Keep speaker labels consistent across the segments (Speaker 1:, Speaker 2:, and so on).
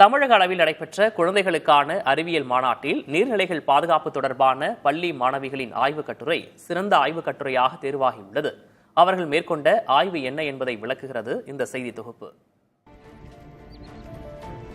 Speaker 1: தமிழக அளவில் நடைபெற்ற குழந்தைகளுக்கான அறிவியல் மாநாட்டில் நீர்நிலைகள் பாதுகாப்பு தொடர்பான பள்ளி மாணவிகளின் ஆய்வுக் கட்டுரை சிறந்த ஆய்வுக் கட்டுரையாக தேர்வாகியுள்ளது. அவர்கள் மேற்கொண்ட ஆய்வு என்ன என்பதை விளக்குகிறது இந்த செய்தி தொகுப்பு.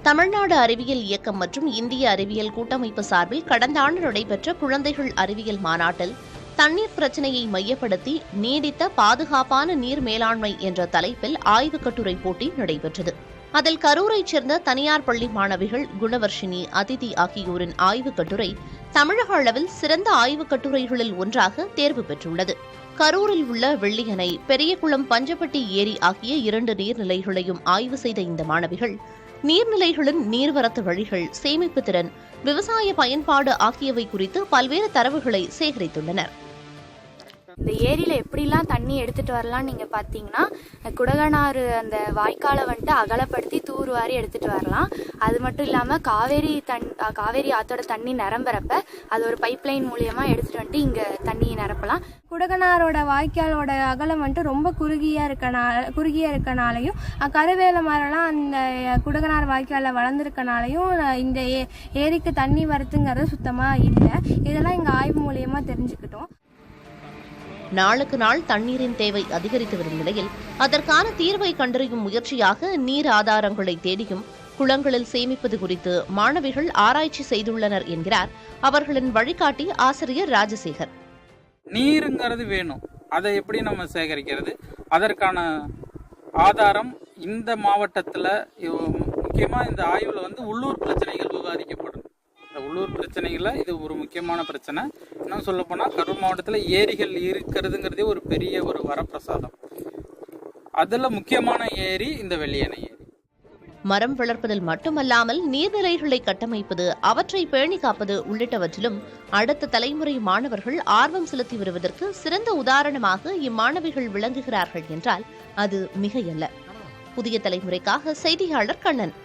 Speaker 2: தமிழ்நாடு அறிவியல் இயக்கம் மற்றும் இந்திய அறிவியல் கூட்டமைப்பு சார்பில் கடந்த ஆண்டு நடைபெற்ற குழந்தைகள் அறிவியல் மாநாட்டில் தண்ணீர் பிரச்சினையை மையப்படுத்தி நீடித்த பாதுகாப்பான நீர் மேலாண்மை என்ற தலைப்பில் ஆய்வுக் கட்டுரை போட்டி நடைபெற்றது. அதில் கரூரைச் சேர்ந்த தனியார் பள்ளி மாணவிகள் குணவர்ஷினி, அதிதி ஆகியோரின் ஆய்வுக் கட்டுரை தமிழக அளவில் சிறந்த ஆய்வுக் கட்டுரைகளில் ஒன்றாக தேர்வு பெற்றுள்ளது. கரூரில் உள்ள வெள்ளியணை, பெரியகுளம், பஞ்சப்பட்டி ஏரி ஆகிய 2 நீர்நிலைகளையும் ஆய்வு செய்த இந்த மாணவிகள் நீர்நிலைகளின் நீர்வரத்து வழிகள், சேமிப்பு திறன், விவசாய பயன்பாடு ஆகியவை குறித்து பல்வேறு தரவுகளை சேகரித்துள்ளனர்.
Speaker 3: இந்த ஏரியில் எப்படிலாம் தண்ணி எடுத்துகிட்டு வரலாம்னு நீங்கள் பார்த்தீங்கன்னா, குடகனாறு அந்த வாய்க்காலை வந்துட்டு அகலப்படுத்தி தூர்வாரி எடுத்துகிட்டு வரலாம். அது மட்டும் இல்லாமல் காவேரி ஆற்றோட தண்ணி நிரம்புறப்ப அது ஒரு பைப்லைன் மூலியமாக எடுத்துகிட்டு வந்துட்டு இங்கே தண்ணியை நிரப்பலாம்.
Speaker 4: குடகனாரோட வாய்க்காலோட அகலம் வந்துட்டு ரொம்ப குறுகிய இருக்கனாலையும் கருவேல மரம்லாம் அந்த குடகனார் வாய்க்காலில் வளர்ந்துருக்கனாலையும் இந்த ஏரிக்கு தண்ணி வரத்துங்கிறது சுத்தமாக இல்லை. இதெல்லாம் எங்கள் ஆய்வு மூலியமாக தெரிஞ்சுக்கிட்டோம்.
Speaker 2: நாளுக்கு நாள் தண்ணீரின் தேவை அதிகரித்து வரும் நிலையில் அதற்கான தீர்வை கண்டறியும் முயற்சியாக நீர் ஆதாரங்களை தேடியும் குளங்களில் சேமிப்பது குறித்து மாணவிகள் ஆராய்ச்சி செய்துள்ளனர் என்கிறார் அவர்களின் வழிகாட்டி ஆசிரியர் ராஜசேகர்.
Speaker 5: நீருங்கிறது வேணும், அதை எப்படி நம்ம சேகரிக்கிறது, அதற்கான ஆதாரம் இந்த மாவட்டத்தில் முக்கியமாக இந்த ஆய்வில் உள்ளூர் பிரச்சனைகள் விவாதிக்கப்படும். இந்த உள்ளூர் பிரச்சனைகளில் இது ஒரு முக்கியமான பிரச்சனை. இன்னும் சொல்ல போனால் கரூர் மாவட்டத்தில் ஏரிகள் இருக்கிறதுங்கிறதே ஒரு பெரிய ஒரு வரப்பிரசாதம். அதில் முக்கியமான ஏரி இந்த வெள்ளியணை ஏரி.
Speaker 2: மரம் வளர்ப்பதில் மட்டுமல்லாமல் நீர்நிலைகளை கட்டமைப்பது, அவற்றை பேணி காப்பது உள்ளிட்டவற்றிலும் அடுத்த தலைமுறை மாணவர்கள் ஆர்வம் செலுத்தி வருவதற்கு சிறந்த உதாரணமாக இம்மாணவிகள் விளங்குகிறார்கள் என்றால் அது மிகையல்ல. புதிய தலைமுறைக்காக செய்தியாளர் கண்ணன்.